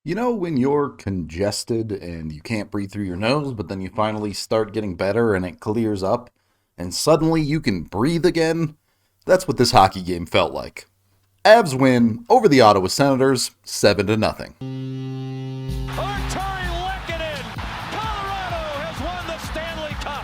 You know, when you're congested and you can't breathe through your nose, but then you finally start getting better and it clears up, and suddenly you can breathe again? That's what this hockey game felt like. Avs win over the Ottawa Senators 7 to nothing. Arturi Lehkonen! Colorado has won the Stanley Cup!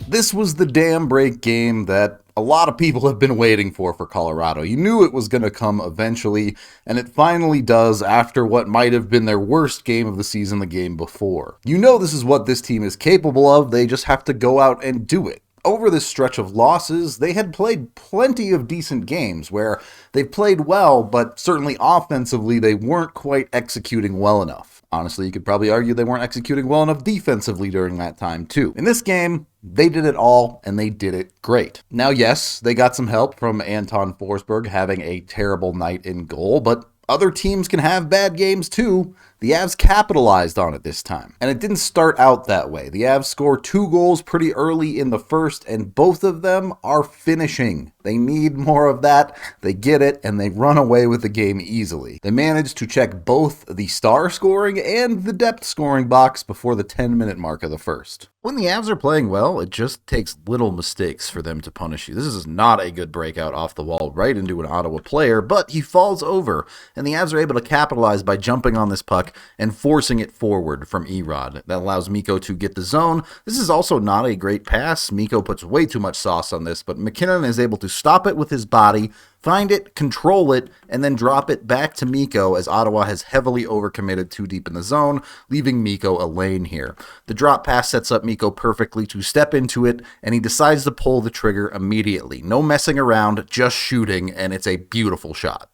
This was the dam break game that a lot of people have been waiting for Colorado. You knew it was going to come eventually, and it finally does after what might have been their worst game of the season the game before. You know this is what this team is capable of, they just have to go out and do it. Over this stretch of losses, they had played plenty of decent games where they played well, but certainly offensively they weren't quite executing well enough. Honestly, you could probably argue they weren't executing well enough defensively during that time too. In this game, they did it all, and they did it great. Now, yes, they got some help from Anton Forsberg having a terrible night in goal, but other teams can have bad games too. The Avs capitalized on it this time. And it didn't start out that way. The Avs score 2 goals pretty early in the first, and both of them are finishing. They need more of that, they get it, and they run away with the game easily. They managed to check both the star scoring and the depth scoring box before the 10-minute mark of the first. When the Avs are playing well, it just takes little mistakes for them to punish you. This is not a good breakout off the wall right into an Ottawa player, but he falls over, and the Avs are able to capitalize by jumping on this puck and forcing it forward from Erod. That allows Mikko to get the zone. This is also not a great pass. Mikko puts way too much sauce on this, but McKinnon is able to stop it with his body, find it, control it, and then drop it back to Mikko as Ottawa has heavily overcommitted too deep in the zone, leaving Mikko a lane here. The drop pass sets up Mikko perfectly to step into it, and he decides to pull the trigger immediately. No messing around, just shooting, and it's a beautiful shot.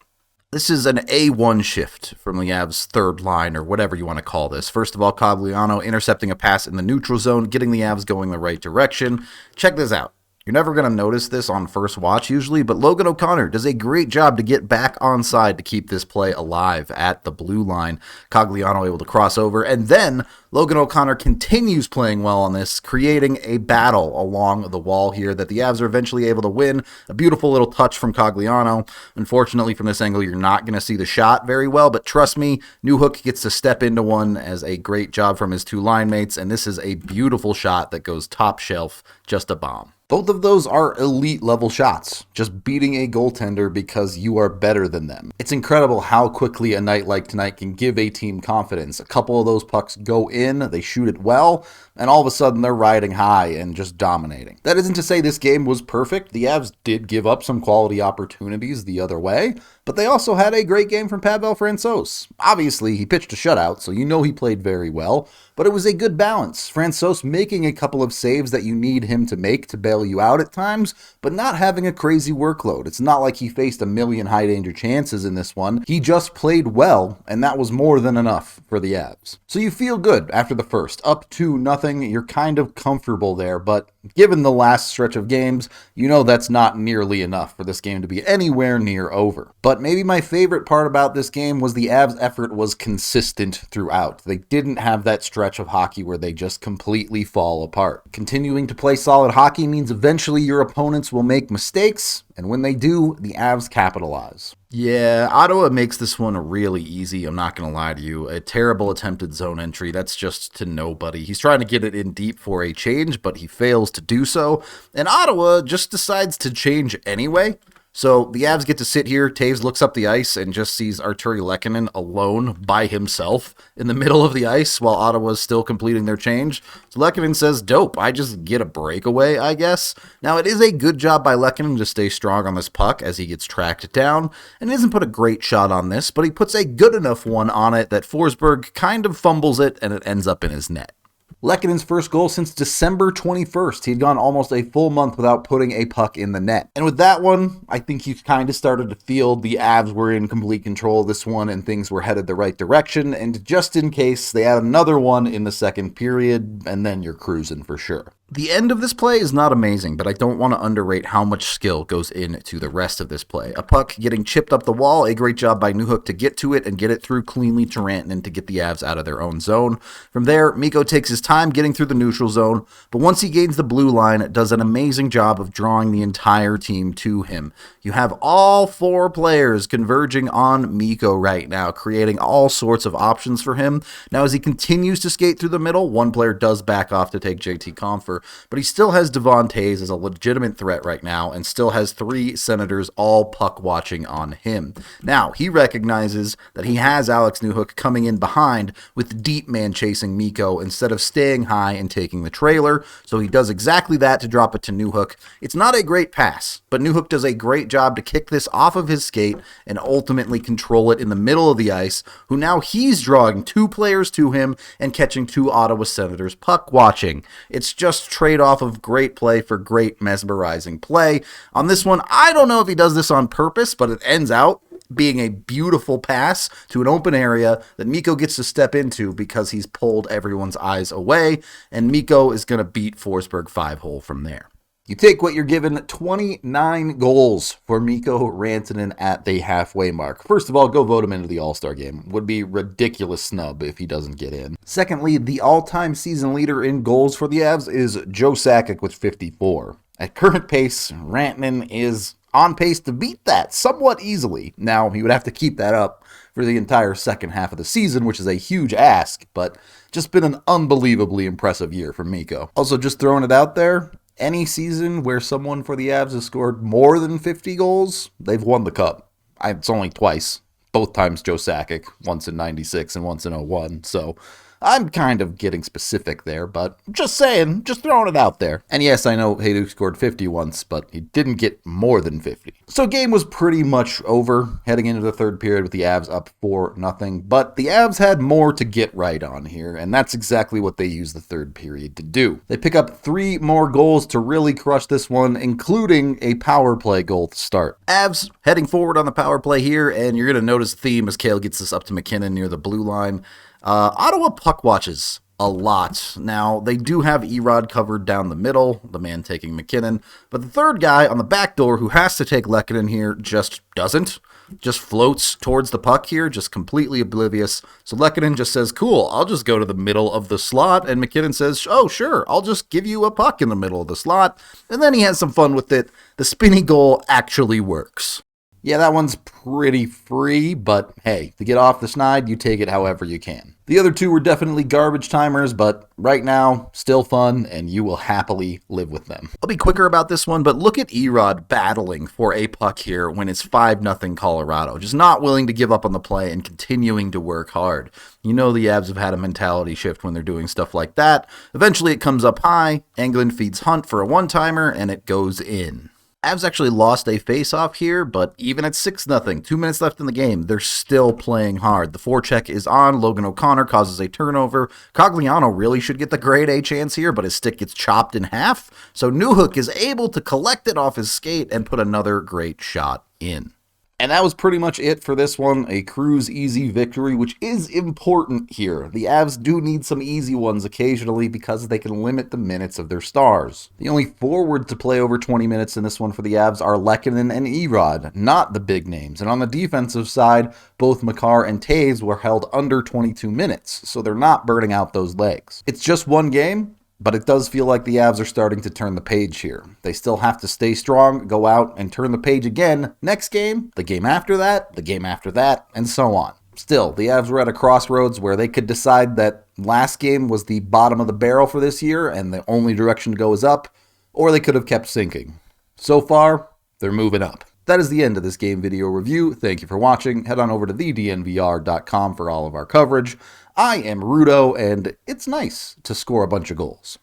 This is an A1 shift from the Avs' third line, or whatever you want to call this. First of all, Cogliano intercepting a pass in the neutral zone, getting the Avs going the right direction. Check this out. You're never going to notice this on first watch usually, but Logan O'Connor does a great job to get back onside to keep this play alive at the blue line. Cogliano able to cross over, and then Logan O'Connor continues playing well on this, creating a battle along the wall here that the Avs are eventually able to win. A beautiful little touch from Cogliano. Unfortunately, from this angle, you're not going to see the shot very well, but trust me, Newhook gets to step into one as a great job from his 2 line mates, and this is a beautiful shot that goes top shelf, just a bomb. Both of those are elite level shots, just beating a goaltender because you are better than them. It's incredible how quickly a night like tonight can give a team confidence. A couple of those pucks go in, they shoot it well, and all of a sudden they're riding high and just dominating. That isn't to say this game was perfect. The Avs did give up some quality opportunities the other way, but they also had a great game from Pavel Francouz. Obviously, he pitched a shutout, so you know he played very well, but it was a good balance. Francouz making a couple of saves that you need him to make to bail you out at times, but not having a crazy workload. It's not like he faced a million high-danger chances in this one. He just played well, and that was more than enough for the Avs. So you feel good after the first. Up 2-0, you're kind of comfortable there, but given the last stretch of games, you know that's not nearly enough for this game to be anywhere near over. But maybe my favorite part about this game was the Avs' effort was consistent throughout. They didn't have that stretch of hockey where they just completely fall apart. Continuing to play solid hockey means eventually your opponents will make mistakes, and when they do, the Avs capitalize. Yeah, Ottawa makes this one really easy, I'm not going to lie to you. A terrible attempted zone entry, that's just to nobody. He's trying to get it in deep for a change, but he fails to do so, and Ottawa just decides to change anyway. So the Avs get to sit here. Taves looks up the ice and just sees Arturi Lehkonen alone by himself in the middle of the ice while Ottawa's still completing their change. So Lehkonen says, dope, I just get a breakaway, I guess. Now, it is a good job by Lehkonen to stay strong on this puck as he gets tracked down, and he doesn't put a great shot on this, but he puts a good enough one on it that Forsberg kind of fumbles it, and it ends up in his net. Lehkonen's first goal since December 21st. He'd gone almost a full month without putting a puck in the net. And with that one, I think you kind of started to feel the Avs were in complete control of this one and things were headed the right direction. And just in case, they had another one in the second period, and then you're cruising for sure. The end of this play is not amazing, but I don't want to underrate how much skill goes into the rest of this play. A puck getting chipped up the wall, a great job by Newhook to get to it and get it through cleanly to Rantanen to get the Avs out of their own zone. From there, Mikko takes his his time getting through the neutral zone, but once he gains the blue line, it does an amazing job of drawing the entire team to him. You have all 4 players converging on Mikko right now, creating all sorts of options for him. Now, as he continues to skate through the middle, one player does back off to take JT Compher, but he still has Devon Toews as a legitimate threat right now and still has 3 Senators all puck watching on him. Now, he recognizes that he has Alex Newhook coming in behind with deep man chasing Mikko instead of staying high and taking the trailer, so he does exactly that to drop it to Newhook. It's not a great pass, but Newhook does a great job to kick this off of his skate and ultimately control it in the middle of the ice, who now he's drawing 2 players to him and catching 2 Ottawa Senators puck watching. It's just trade-off of great play for great mesmerizing play. On this one, I don't know if he does this on purpose, but it ends out being a beautiful pass to an open area that Mikko gets to step into because he's pulled everyone's eyes away, and Mikko is going to beat Forsberg 5-hole from there. You take what you're given, 29 goals for Mikko Rantanen at the halfway mark. First of all, go vote him into the All-Star game. Would be ridiculous snub if he doesn't get in. Secondly, the all-time season leader in goals for the Avs is Joe Sakic with 54. At current pace, Rantanen is on pace to beat that somewhat easily. Now, he would have to keep that up for the entire second half of the season, which is a huge ask, but just been an unbelievably impressive year for Mikko. Also, just throwing it out there, any season where someone for the Avs has scored more than 50 goals, they've won the Cup. It's only twice. Both times Joe Sakic, once in 96 and once in 01, so I'm kind of getting specific there, but just saying, just throwing it out there. And yes, I know Hejduk scored 50 once, but he didn't get more than 50. So game was pretty much over heading into the third period with the Avs up 4-0, but the Avs had more to get right on here, and that's exactly what they used the third period to do. They pick up 3 more goals to really crush this one, including a power play goal to start. Avs heading forward on the power play here, and you're going to notice the theme as Cale gets this up to McKinnon near the blue line. Ottawa puck watches a lot. Now, they do have Erod covered down the middle, the man taking McKinnon, but the third guy on the back door who has to take Lehkonen here just doesn't. Just floats towards the puck here, just completely oblivious. So Lehkonen just says, cool, I'll just go to the middle of the slot, and McKinnon says, oh, sure, I'll just give you a puck in the middle of the slot, and then he has some fun with it. The spinny goal actually works. Yeah, that one's pretty free, but hey, to get off the schneid, you take it however you can. The other 2 were definitely garbage timers, but right now, still fun, and you will happily live with them. I'll be quicker about this one, but look at Erod battling for a puck here when it's 5-0 Colorado. Just not willing to give up on the play and continuing to work hard. You know the Avs have had a mentality shift when they're doing stuff like that. Eventually it comes up high, Englund feeds Hunt for a one-timer, and it goes in. Avs actually lost a face-off here, but even at 6-0, 2 minutes left in the game, they're still playing hard. The forecheck is on, Logan O'Connor causes a turnover. Cogliano really should get the grade A chance here, but his stick gets chopped in half, so Newhook is able to collect it off his skate and put another great shot in. And that was pretty much it for this one, a cruise easy victory, which is important here. The Avs do need some easy ones occasionally because they can limit the minutes of their stars. The only forwards to play over 20 minutes in this one for the Avs are Lehkonen and Erod, not the big names. And on the defensive side, both Makar and Toews were held under 22 minutes, so they're not burning out those legs. It's just one game, but it does feel like the Avs are starting to turn the page here. They still have to stay strong, go out and turn the page again next game, the game after that, the game after that, and so on. Still, the Avs were at a crossroads where they could decide that last game was the bottom of the barrel for this year and the only direction to go is up, or they could have kept sinking. So far, they're moving up. That is the end of this game video review. Thank you for watching. Head on over to thednvr.com for all of our coverage. I am Rudo, and it's nice to score a bunch of goals.